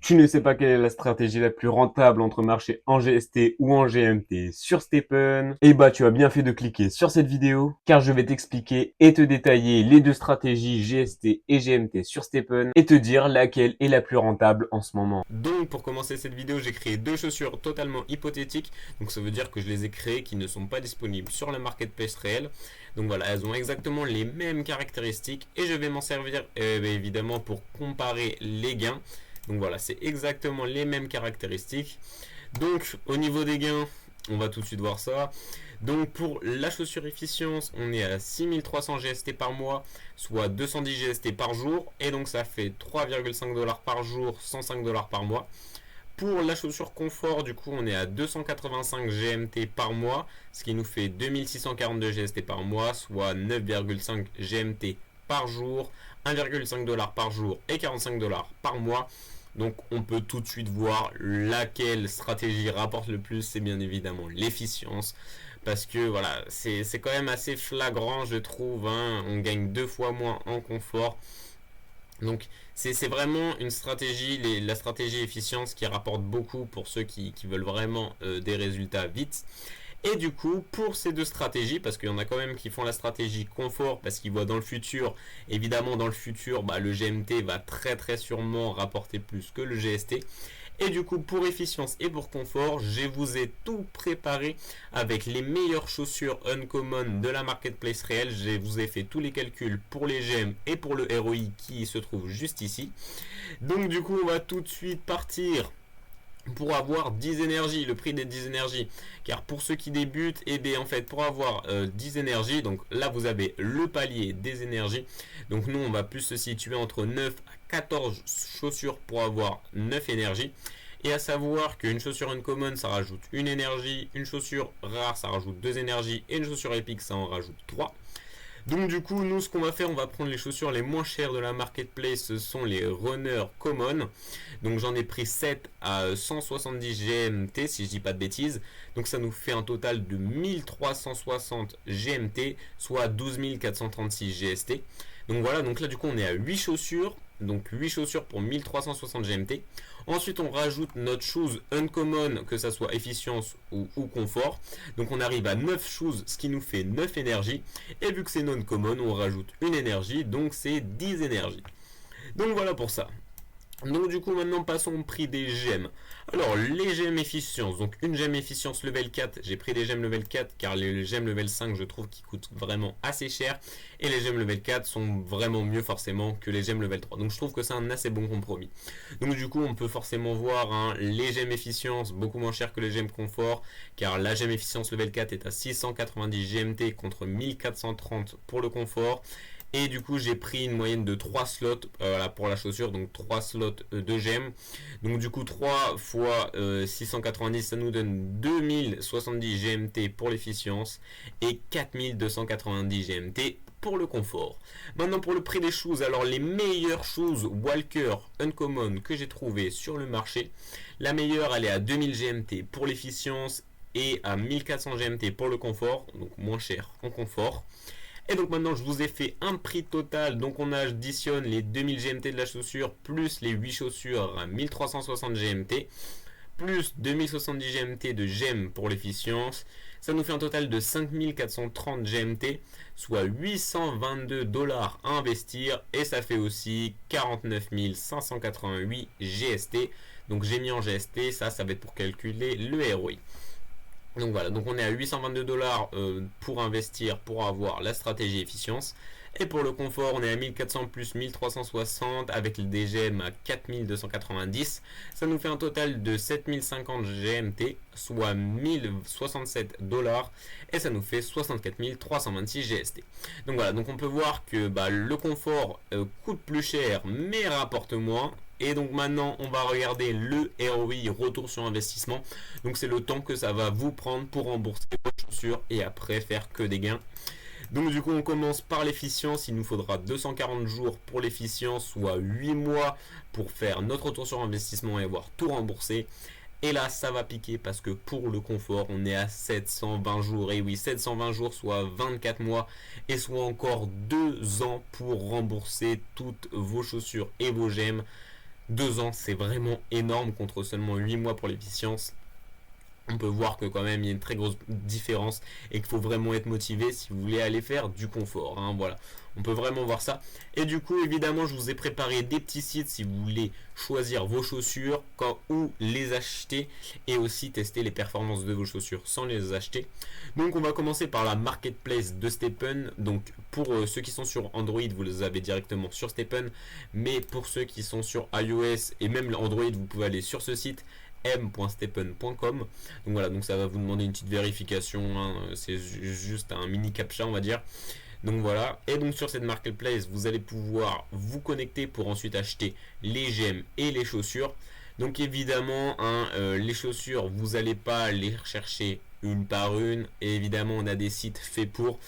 Tu ne sais pas quelle est la stratégie la plus rentable entre marcher en GST ou en GMT sur Stephen? Eh bah, tu as bien fait de cliquer sur cette vidéo, car je vais t'expliquer et te détailler les deux stratégies GST et GMT sur Stephen et te dire laquelle est la plus rentable en ce moment. Donc pour commencer cette vidéo, j'ai créé deux chaussures totalement hypothétiques. Donc ça veut dire que je les ai créées qui ne sont pas disponibles sur la marketplace réelle. Donc voilà, elles ont exactement les mêmes caractéristiques et je vais m'en servir évidemment pour comparer les gains. Donc voilà, c'est exactement les mêmes caractéristiques. Donc au niveau des gains, on va tout de suite voir ça. Donc pour la chaussure efficience, on est à 6300 GST par mois, soit 210 GST par jour, et donc ça fait 3,5 $ par jour, 105 $ par mois. Pour la chaussure confort, du coup, on est à 285 GMT par mois, ce qui nous fait 2642 GST par mois, soit 9,5 GMT par jour, 1,5 $ par jour et 45 $ par mois. Donc on peut tout de suite voir laquelle stratégie rapporte le plus, c'est bien évidemment l'efficience. Parce que voilà, c'est quand même assez flagrant, je trouve, hein. On gagne 2 fois moins en confort. Donc c'est vraiment une stratégie, la stratégie efficience qui rapporte beaucoup pour ceux qui veulent vraiment des résultats vite. Et du coup, pour ces deux stratégies, parce qu'il y en a quand même qui font la stratégie confort, parce qu'ils voient dans le futur, évidemment dans le futur, le GMT va très sûrement rapporter plus que le GST. Et du coup, pour efficience et pour confort, je vous ai tout préparé avec les meilleures chaussures Uncommon de la marketplace réelle. Je vous ai fait tous les calculs pour les gemmes et pour le ROI qui se trouve juste ici. Donc du coup, on va tout de suite partir pour avoir 10 énergies, le prix des 10 énergies. Car pour ceux qui débutent, et bien en fait pour avoir 10 énergies, donc là vous avez le palier des énergies. Donc nous on va plus se situer entre 9 à 14 chaussures pour avoir 9 énergies. Et à savoir qu'une chaussure uncommon ça rajoute une énergie, une chaussure rare ça rajoute 2 énergies et une chaussure épique ça en rajoute 3. Donc du coup, nous, ce qu'on va faire, on va prendre les chaussures les moins chères de la marketplace, ce sont les Runner Common. Donc j'en ai pris 7 à 170 GMT, si je dis pas de bêtises. Donc ça nous fait un total de 1360 GMT, soit 12 436 GST. Donc voilà, donc là du coup on est à 8 chaussures. Donc 8 chaussures pour 1360 GMT. Ensuite on rajoute notre shoes uncommon, que ça soit efficience ou confort. Donc on arrive à 9 shoes, ce qui nous fait 9 énergies. Et vu que c'est non common, on rajoute une énergie, donc c'est 10 énergies. Donc voilà pour ça. Donc du coup maintenant passons au prix des gemmes. Alors les gemmes efficience, donc une gemme efficience level 4, j'ai pris des gemmes level 4 car les gemmes level 5 je trouve qu'ils coûtent vraiment assez cher et les gemmes level 4 sont vraiment mieux forcément que les gemmes level 3. Donc je trouve que c'est un assez bon compromis. Donc du coup on peut forcément voir les gemmes efficience beaucoup moins cher que les gemmes confort car la gemme efficience level 4 est à 690 GMT contre 1430 pour le confort. Et du coup j'ai pris une moyenne de 3 slots pour la chaussure, donc 3 slots de gemmes. Donc du coup 3 fois 690 ça nous donne 2070 GMT pour l'efficience et 4290 GMT pour le confort. Maintenant pour le prix des shoes, alors les meilleures shoes Walker Uncommon que j'ai trouvé sur le marché. La meilleure elle est à 2000 GMT pour l'efficience et à 1400 GMT pour le confort, donc moins cher en confort. Et donc maintenant je vous ai fait un prix total, donc on additionne les 2000 GMT de la chaussure plus les 8 chaussures à 1360 GMT plus 2070 GMT de gemmes pour l'efficience. Ça nous fait un total de 5430 GMT, soit 822 $ à investir et ça fait aussi 49 588 GST. Donc j'ai mis en GST, ça va être pour calculer le ROI. Donc voilà, donc on est à 822 $ pour investir pour avoir la stratégie efficience. Et pour le confort, on est à 1400 plus 1360 avec le DGM à 4290. Ça nous fait un total de 7050 GMT, soit 1067 $ et ça nous fait 64 326 GST. Donc voilà, donc on peut voir que le confort coûte plus cher mais rapporte moins. Et donc maintenant on va regarder le ROI, retour sur investissement. Donc c'est le temps que ça va vous prendre pour rembourser vos chaussures et après faire que des gains. Donc du coup on commence par l'efficience, il nous faudra 240 jours pour l'efficience, soit 8 mois pour faire notre retour sur investissement et avoir tout remboursé. Et là ça va piquer parce que pour le confort on est à 720 jours. Et oui, 720 jours soit 24 mois et soit encore 2 ans pour rembourser toutes vos chaussures et vos gemmes. 2 ans, c'est vraiment énorme contre seulement 8 mois pour l'efficience. On peut voir que quand même il y a une très grosse différence et qu'il faut vraiment être motivé si vous voulez aller faire du confort, hein, voilà, on peut vraiment voir ça. Et du coup évidemment je vous ai préparé des petits sites si vous voulez choisir vos chaussures ou les acheter et aussi tester les performances de vos chaussures sans les acheter. Donc on va commencer par la marketplace de Stepn. Donc pour ceux qui sont sur Android, vous les avez directement sur Stepn, mais pour ceux qui sont sur iOS et même Android, vous pouvez aller sur ce site m.stepn.com. Donc voilà, donc ça va vous demander une petite vérification, hein, c'est juste un mini captcha on va dire. Donc voilà, et donc sur cette marketplace vous allez pouvoir vous connecter pour ensuite acheter les gemmes et les chaussures. Donc évidemment hein, les chaussures vous n'allez pas les rechercher une par une, et évidemment on a des sites faits pour.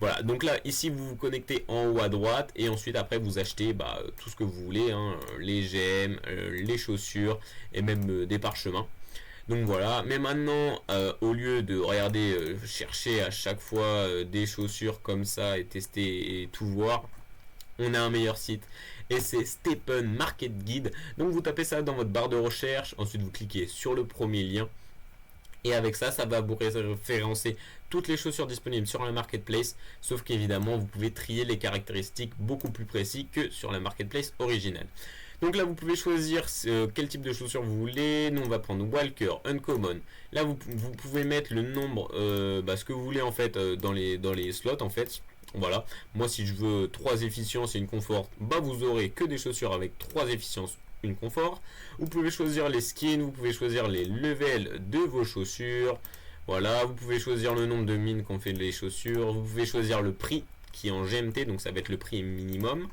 Voilà, donc là ici vous vous connectez en haut à droite et ensuite après vous achetez tout ce que vous voulez, hein, les gemmes, les chaussures et même des parchemins. Donc voilà, mais maintenant au lieu de regarder, chercher à chaque fois des chaussures comme ça et tester et tout voir, on a un meilleur site et c'est Stepn Market Guide. Donc vous tapez ça dans votre barre de recherche, ensuite vous cliquez sur le premier lien. Et avec ça, ça va vous référencer toutes les chaussures disponibles sur la marketplace, sauf qu'évidemment, vous pouvez trier les caractéristiques beaucoup plus précis que sur la marketplace originale. Donc là, vous pouvez choisir quel type de chaussures vous voulez. Nous, on va prendre Walker, Uncommon. Là, vous pouvez mettre le nombre, ce que vous voulez en fait dans les slots en fait. Voilà, moi si je veux 3 efficiences et une confort, vous aurez que des chaussures avec 3 efficiences, une confort. Vous pouvez choisir les skins, vous pouvez choisir les levels de vos chaussures. Voilà, vous pouvez choisir le nombre de mines qu'on fait les chaussures. Vous pouvez choisir le prix qui est en GMT, donc ça va être le prix minimum.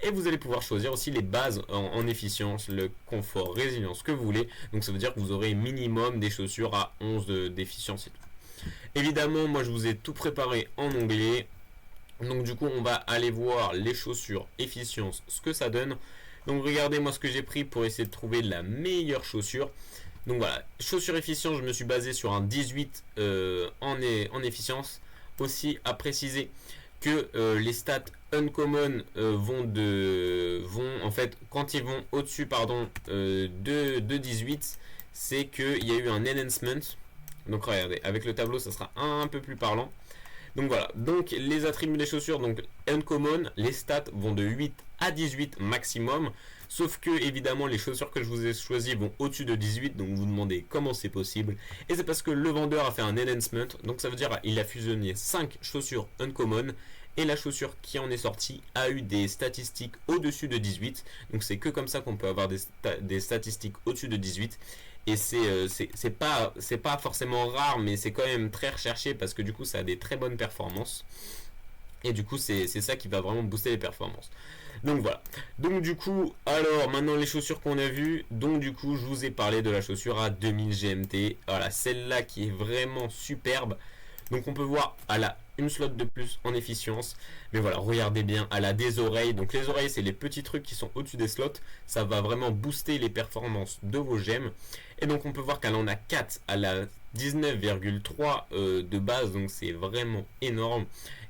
Et vous allez pouvoir choisir aussi les bases en efficience, le confort, résilience, que vous voulez. Donc ça veut dire que vous aurez minimum des chaussures à 11 d'efficience et tout. Évidemment, moi je vous ai tout préparé en onglet. Donc du coup, on va aller voir les chaussures efficience, ce que ça donne. Donc regardez moi ce que j'ai pris pour essayer de trouver la meilleure chaussure. Donc voilà, chaussure efficience, je me suis basé sur un 18 en efficience. Aussi à préciser que les stats uncommon vont en fait quand ils vont au-dessus de 18, c'est qu'il y a eu un enhancement. Donc regardez, avec le tableau ça sera un peu plus parlant. Donc voilà, donc les attributs des chaussures, donc uncommon, les stats vont de 8 à 18 maximum, sauf que évidemment les chaussures que je vous ai choisies vont au-dessus de 18, donc vous vous demandez comment c'est possible, et c'est parce que le vendeur a fait un enhancement, donc ça veut dire qu'il a fusionné 5 chaussures uncommon, et la chaussure qui en est sortie a eu des statistiques au-dessus de 18, donc c'est que comme ça qu'on peut avoir des statistiques au-dessus de 18, et c'est pas forcément rare, mais c'est quand même très recherché parce que du coup ça a des très bonnes performances. Et du coup c'est ça qui va vraiment booster les performances. Donc voilà. Donc du coup, alors maintenant les chaussures qu'on a vues. Donc du coup je vous ai parlé de la chaussure à 2000 GMT. Voilà, celle-là qui est vraiment superbe. Donc on peut voir, elle a une slot de plus en efficience. Mais voilà, regardez bien, elle a des oreilles. Donc les oreilles, c'est les petits trucs qui sont au-dessus des slots. Ça va vraiment booster les performances de vos gemmes. Et donc on peut voir qu'elle en a 4. Elle a 19,3 de base. Donc c'est vraiment énorme.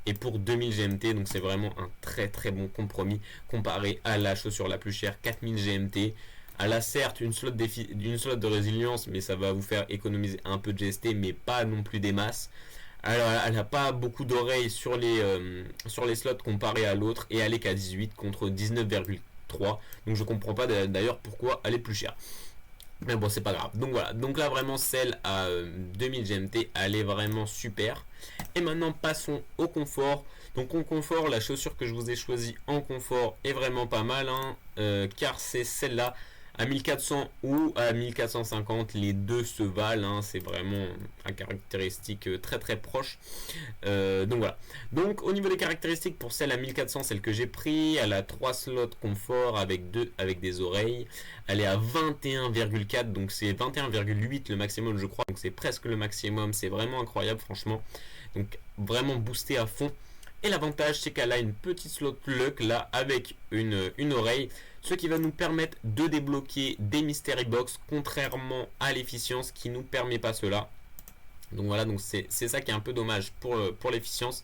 Et pour 2000 GMT, donc c'est vraiment un très très bon compromis comparé à la chaussure la plus chère, 4000 GMT. Elle a certes une slot de résilience, mais ça va vous faire économiser un peu de GST, mais pas non plus des masses. Alors, elle n'a pas beaucoup d'oreilles sur les slots comparé à l'autre, et elle est qu'à 18 contre 19,3. Donc je comprends pas d'ailleurs pourquoi elle est plus chère. Mais bon, c'est pas grave. Donc voilà. Donc là, vraiment, celle à 2000 GMT, elle est vraiment super. Et maintenant, passons au confort. Donc en confort, la chaussure que je vous ai choisie en confort est vraiment pas mal, hein, car c'est celle-là. À 1400 ou à 1450, les deux se valent, hein, c'est vraiment une caractéristique très très proche. Donc voilà. Donc au niveau des caractéristiques, pour celle à 1400, celle que j'ai pris, elle a 3 slots confort avec des oreilles. Elle est à 21,4, donc c'est 21,8 le maximum je crois, donc c'est presque le maximum, c'est vraiment incroyable franchement. Donc vraiment boosté à fond. Et l'avantage, c'est qu'elle a une petite slot luck là avec une oreille, ce qui va nous permettre de débloquer des mystery box, contrairement à l'efficience qui nous permet pas cela. Donc voilà, donc c'est ça qui est un peu dommage pour l'efficience.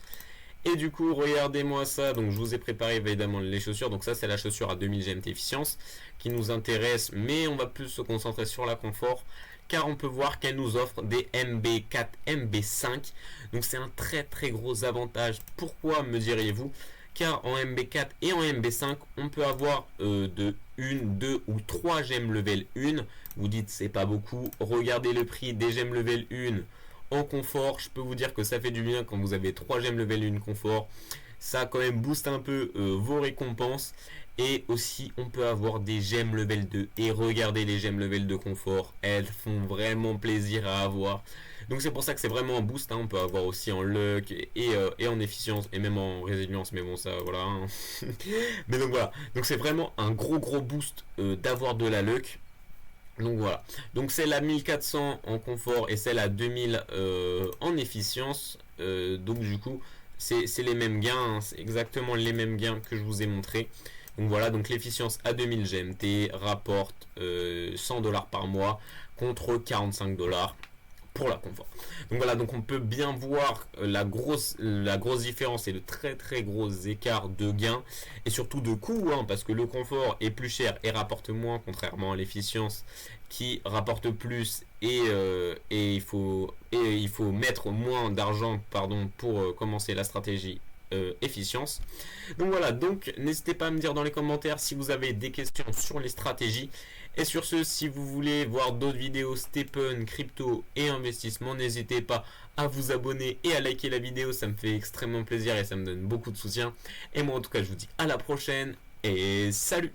Et du coup, regardez-moi ça. Donc, je vous ai préparé évidemment les chaussures. Donc, ça, c'est la chaussure à 2000 GMT efficience qui nous intéresse. Mais on va plus se concentrer sur la confort. Car on peut voir qu'elle nous offre des MB4, MB5. Donc, c'est un très très gros avantage. Pourquoi, me diriez-vous? Car en MB4 et en MB5, on peut avoir de 1, 2 ou 3 gemmes level 1. Vous dites, c'est pas beaucoup. Regardez le prix des gemmes level 1 en confort. Je peux vous dire que ça fait du bien quand vous avez 3 gemmes level 1 confort. Ça quand même booste un peu vos récompenses. Et aussi, on peut avoir des gemmes level 2. Et regardez les gemmes level 2 confort. Elles font vraiment plaisir à avoir. Donc c'est pour ça que c'est vraiment un boost. Hein. On peut avoir aussi en luck et en efficience. Et même en résilience. Mais bon, ça, voilà. Hein. Mais donc voilà. Donc c'est vraiment un gros boost d'avoir de la luck. Donc voilà, donc celle à 1400 en confort et celle à 2000 en efficience. Donc du coup, c'est les mêmes gains, hein, c'est exactement les mêmes gains que je vous ai montré. Donc voilà, donc l'efficience à 2000 GMT rapporte 100 $ par mois contre 45 $ pour la confort. Donc voilà, donc on peut bien voir la grosse différence et le très gros écart de gain et surtout de coût, hein, parce que le confort est plus cher et rapporte moins, contrairement à l'efficience qui rapporte plus et il faut mettre moins d'argent pour commencer la stratégie efficience. Donc voilà, donc n'hésitez pas à me dire dans les commentaires si vous avez des questions sur les stratégies. Et sur ce, si vous voulez voir d'autres vidéos Stephen, crypto et investissement, n'hésitez pas à vous abonner et à liker la vidéo, ça me fait extrêmement plaisir et ça me donne beaucoup de soutien. Et moi en tout cas, je vous dis à la prochaine et salut!